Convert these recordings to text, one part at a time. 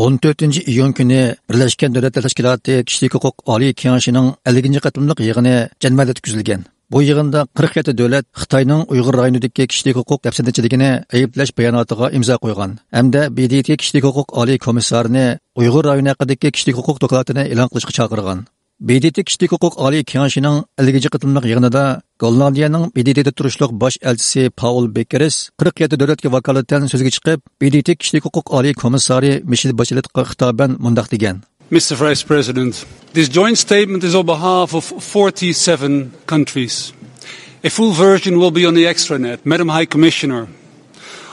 14-iyun kuni Birleşken Devletler Teşkilatı Kişilik Hukuk Oliy Kengashining 50-ci qatımlıq yig'ini Janmada o'tkazilgan. Bu yig'inda 47 davlat Xitoyning Uyg'ur rayonidagi kishilik huquq dafsanchiligini ayblash bayonotiga imzo qo'ygan. Hamda BDT Kishilik huquq oliy komissarini Uyg'ur rayoni haqidagi kishilik huquq dokladini e'lon qilishga chaqirgan. BDT Kishilik huquq oliy kengashining 50-ci qatımlıq yig'inida Gollandiyaning BDTda turishliq bosh elchisi Paul Beckeris 47 davlatga vakolatan so'zga chiqib, BDT Kishilik huquq oliy komissari Michelle Bacheletga xitoban mundaq degan. Mr. Vice President, this joint statement is on behalf of 47 countries. A full version will be on the extranet. Madam High Commissioner,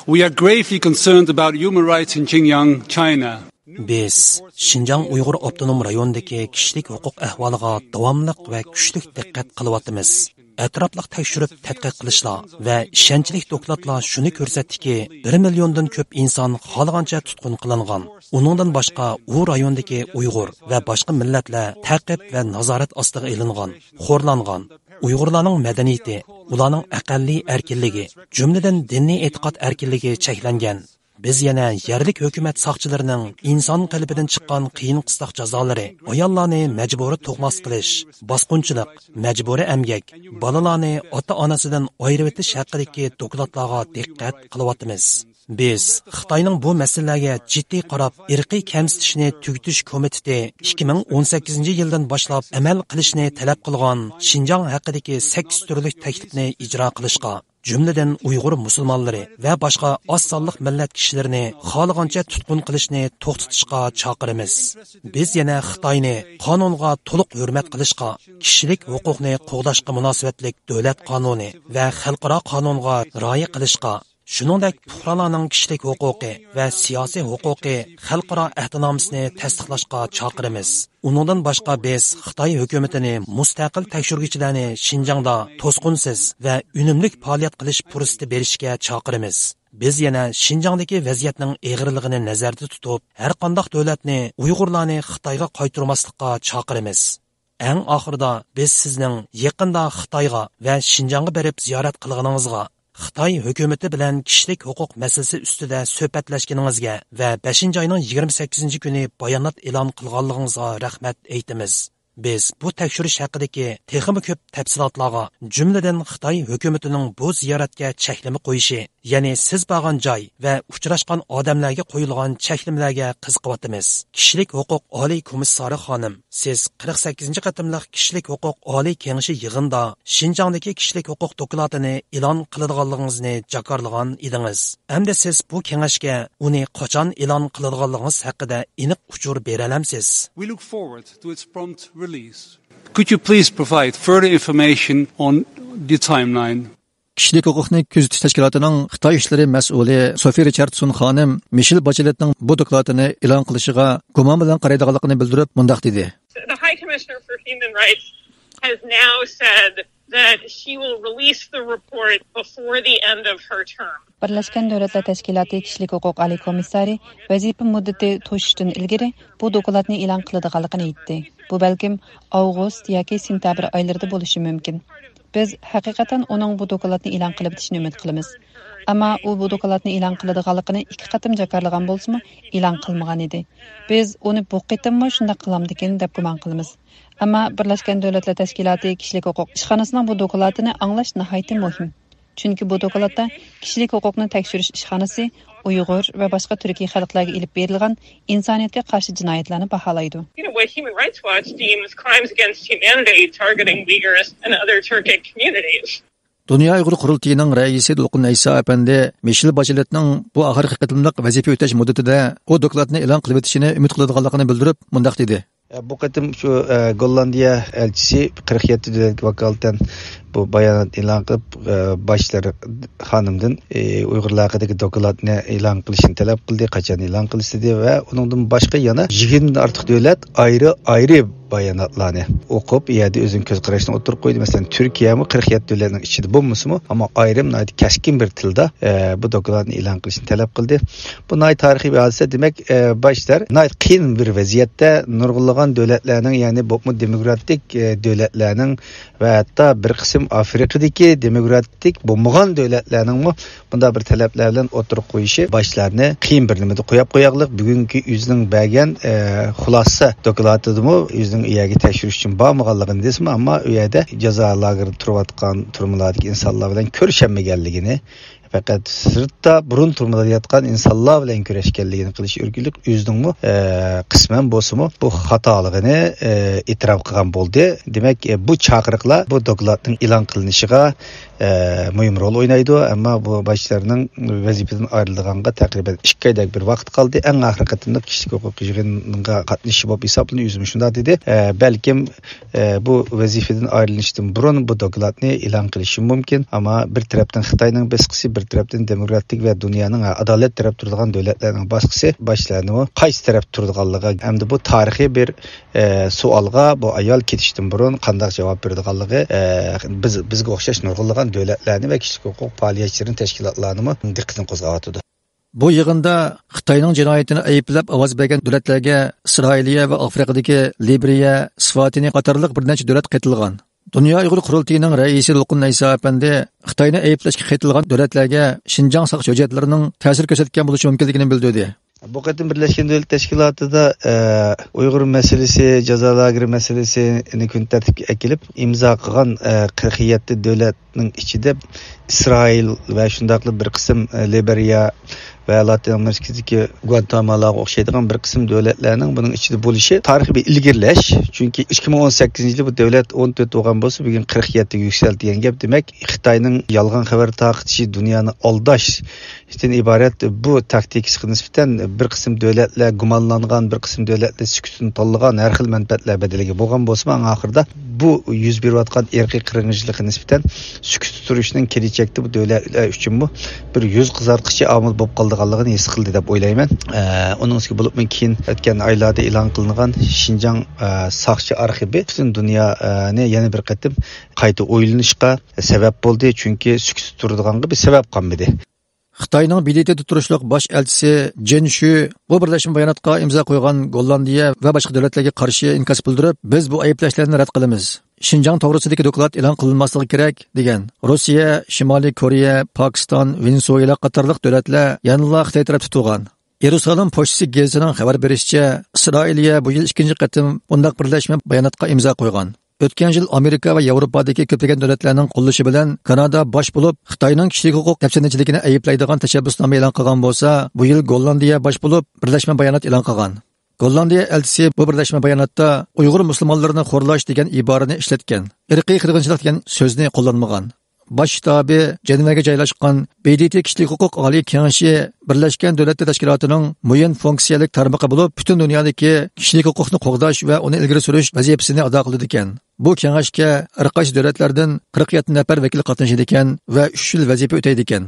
we are gravely concerned about human rights in Xinjiang, China. Biz Xinjiang Uyg'ur avtonom rayonidagi kishilik huquq ahvoliga davomli va kuchli diqqat qilyapmiz. Atrofliq tekshirib tadqiq qilishlar va ishonchli dokladlar shuni ko'rsatdiki, 1 milliondan ko'p inson xohlagancha tutqun qilingan. Uningdan boshqa u rayondagi Uyg'ur va boshqa millatlar ta'qib va nazorat ostiga ilingan, xo'rlangan. Uyg'urlarning madaniyati, ularning aqalliy erkinligi, jumladan diniy e'tiqod erkinligi cheklangan. Biz yana yerlik hukumat soqchilarining inson qalbidan chiqqan qiyin qistoq jazolari, ayollarni majburiy tug'mas qilish, bosqinchilik, majburiy emgak, bolalarni ota-onasidan ayirib etish haqidagi dokladlarga diqqat qilyapmiz. Biz Xitoyning bu masalalarga jiddiy qarab, irqiy kamsitishni tugutish komiteti 2018-yildan boshlab amal qilishni talab qilgan Xinjiang haqidagi 8 turli taklifni ijro qilishga, jumladan Uyg'ur musulmonlari va boshqa oz sonli millat kishilarini xohlagancha tutqun qilishni to'xtatishga chaqiramiz. Biz yana Xitoyni qonunga to'liq hurmat qilishga, kishilik huquqni qo'g'dashga munosabatlik davlat qonuni va xalqaro qonunga rioya qilishga, shuningdek fuqarolarning kishilik huquqi va siyosiy huquqi xalqaro ahdnomasini tasdiqlashga chaqiramiz. Uningdan boshqa biz Xitoy hukumatini mustaqil tekshiruvchilarni Xinjiangda to'sqinsiz va unumli faoliyat qilish fursati berishga chaqiramiz. Biz yana Xinjiangdagi vaziyatning og'irligini nazarda tutib, har qanday davlatni Uyg'urlarni Xitoyga qaytarmaslikka chaqiramiz. Eng oxirida biz sizning yaqinda Xitoyga va Xinjiangga berib ziyorat qilganingizga, Xitoy hukumati bilan kishilik huquq masalasi ustida suhbatlashganingizga va 5-oyning 28-kuni bayonot e'lon qilganligingizga rahmat aytamiz. Biz bu tekshirish haqidagi texnik ko'p tafsilotlarga, jumladan Xitoy hukumatining bu ziyoratga cheklama qo'yishi, ya'ni siz borgan joy va uchrashgan odamlarga qo'yilgan cheklamalarga qiziqyapmiz. Kishilik huquq oliy komissari xonim, siz 48-qatimliq kishilik huquq oliy kengashi yig'inda Xinjiangdagi kishilik huquq dokladini e'lon qiladiganligingizni jakarlagan edingiz. Hamda siz bu kengashga uni qachon e'lon qiladiganligingiz haqida aniq uchur bera olamsiz? We look forward to its prompt release. Could you please provide further information on the timeline? Kishilik huquqni kuzatish tashkilotining Xitoy ishlari mas'uli Sophie Richardson xonim Michelle Bacheletning bu dokladini e'lon qilishiga gumon bilan qaraydiganligini bildirib, mundaq dedi. The High Commissioner for Human Rights has now said that she will release the report before the end of her term. Birleşken Devletler Teşkilatı Kişilik Hukuk Ali Komissari vazifa muddati to'shishdan ilgari bu dokladni e'lon qiladiganligini aytdi. Bu balkim avgust yoki sentabr oylarida bo'lishi mumkin. Biz haqiqatan uning bu dokladni e'lon qilib bitishini umid qilamiz. Ammo u bu dokladni e'lon qiladiganligini 2 qatim jakarlagan bo'lsa-mu, e'lon qilmagan edi. Biz uni bu qatimmi shunday qilamdikin deb gumon qilamiz. Ammo Birleşken Devletler Teşkilatı Kişilik Hukuk ishxonasining bu dokladini anglash nihoyatda muhim. Chunki bu dokladda kishilik huquqni tekshirish ishxonasi Uyg'ur va boshqa turkiy xalqlarga ilib berilgan insoniyatga qarshi jinoyatlarni baholaydi. What Human Rights Watch deems crimes against humanity targeting Uyghurs and other Turkic communities. Dünya Uyg'ur qurultiyining raisi Dolqin Aysa apandi Michelle Bacheletning bu oxirgi qatimliq vazifa o'tash muddatida u dokladni e'lon qilib o'tishini umid qiladiganligini bildirib, mundaq dedi. Bu qatim şu Gollandiya elchisi 47 davlatga vakolatan bu bayonot e'lon qilib, boshlar xonimdan Uyg'urlar haqidagi dokladni e'lon qilishni talab qildi, qachon e'lon qilish dedi va uningdan boshqa yana 20 dan ortiq davlat ayrı bayonotlarni o'qib, yerda o'zini ko'z qarashini o'tirib qo'ydi. Masalan, Turkiya 47 davlatning ichida bo'lmasa-mu, ammo ayrim kaskin bir tilda bu dokladni e'lon qilishni talab qildi. Bu tarixiy bir hodisa, demak, boshlar qiyin bir vaziyatda nurg'unlagan davlatlarning, ya'ni demokratik davlatlarning va hatto bir qism qatim Afrikadagi demokratik bo'lmagan davlatlarning bunda bir talablar bilan o'tirib qo'yishi boshlarni qiyin bir nimada qo'yib qo'yaqliq. Bugungi o'zining bergan xulosa dokladidimi o'zining uyaga tekshirish uchun bormaganligini desmi, ammo u yerda jazo lagerida turayotgan turmalardagi insonlar bilan ko'rishaolmaganligini, faqat sirtda burun turmalayotgan insonlar bilan kurashganligini qilish o'rgilik o'zining qisman bo'lsa-mu bu xatoligini e'tirof qilgan bo'ldi. Demak, bu chaqiriqlar bu dokladning e'lon qilinishiga muhim rol o'ynaydi, ammo bu boshlarning vazifadan ayrilganga taqriban 2 oydak bir vaqt qoldi. Eng oxirgi qatimda kishilik huquq yig'iniga qatnashish bo'lib hisoblanib o'zim shunda dedi. Balkim bu vazifadan ayrilishdan burun bu dokladni e'lon qilishi mumkin, ammo bir tarafdan Xitoyning besqisi, bir tarafdan demokratik va dunyoning adolat taraf turadigan davlatlarning boshqisi boshlarni qaysi taraf turadiganligi hamda bu tarixiy bir savolga bu ayol ketishdan burun qanday javob beradiganligi bizga o'xshash nurg'unlagan davlatlarni va kishilik huquq faoliyatchilarini tashkilotlarini diqqatini qo'zg'atdi. Bu yig'inda Xitoyning jinoyatini ayblab ovoz bergan davlatlarga Isroiliya va Afrikadagi Liberiya, Svatini qatorliq bir necha davlat qaytilgan. Dünya Uyg'ur qurultiyining raisi Luqun Aysa apandi Xitoyni ayblashga qaytilgan davlatlarga Xinjiang saqlash hujjatlarining ta'sir ko'rsatgan bo'lishi mumkinligini bildirdi. Bu qatim Birleşken Devletler Teşkilatı'da Uygur meselesi, jazo lageri meselesini kun tartibga akilib imzo qilgan 47 davlatning ichida İsrail va shundaqli bir qism Liberiya va Latin Amerikadagi Guatemalaga o'xshaydigan bir qism davlatlarning buning ichida bo'lishi tarixiy bir ilgirlash. Chunki 2018-yilda bu davlat 14 bo'lgan bo'lsa, bugun 47 ga yuksalgan gap. Demak, Xitoyning yolg'on xabar tarqatishi, dunyoni aldash ishdan iborat bu taktikasiga nisbatan bir qism davlatlar gumonlangan, bir qism davlatlar sukutini tanlagan har xil manfaatlar badaliga bo'lgan bo'lsa, oxirida bu yuz berayotgan irqiy qirg'inchilikka nisbatan sukut turishning kelajakda bu davlatlar uchun bu bir yuz qizartqichi omil bo'lib qoldiganligini his qildi deb o'ylayman. Uning ustiga bo'lib keyin o'tgan oylarda e'lon qilingan Xinjiang saqchi arxivi butun dunyoni yana bir qatim qayta o'ylanishga sabab bo'ldi, chunki sukut turadiganga bir sabab qolmadi. Xitoyning Bilitida turishliq bosh elchisi Jen Shu bu birlashma bayonotga imzo qo'ygan Gollandiya va boshqa davlatlarga qarshi inkas bildirib, biz bu ayblashlarni rad qilamiz. Xinjiang to'g'risidagi doklad e'lon qilinmasligi kerak degan. Rossiya, Shimoliy Koreya, Pokiston, Venesuela qatorliq davlatlar yanada Xitoy taraf tutgan. Yerusalim pochtasi gazetining xabar berishicha, Isroiliya bu yil 2-chi qatim bunday birlashma bayonotga imzo qo'ygan. O'tgan yil Amerika va Yevropadagi ko'plagan davlatlarning qo'llashi bilan Kanada bosh bo'lib Xitoyning kishilik huquq dafsanchiligini ayiblaydigan tashabbusnoma e'lon qilgan bo'lsa, bu yil Gollandiya bosh bo'lib birlashma bayonot e'lon qilgan. Gollandiya elchisi bu birlashma bayonotda Uyg'ur musulmonlarini xo'rlash degan iborani ishlatgan. Irqiy qirg'inchilik degan so'zni qo'llanmagan. Bosh shtabi Jenvaga joylashgan BDT kishilik huquq oliy kengashi Birlashgan Davlatlar Tashkilotining muayyan funksiyalik tarmoqi bo'lib, butun dunyodagi kishilik huquqni qo'g'dash va uni ilgari surish vazifasini ado qiladi ekan. Bu kengashga har qaysi davlatlardan 47 nafar vakil qatnashadi ekan va 3 yil vazifa o'taydi ekan.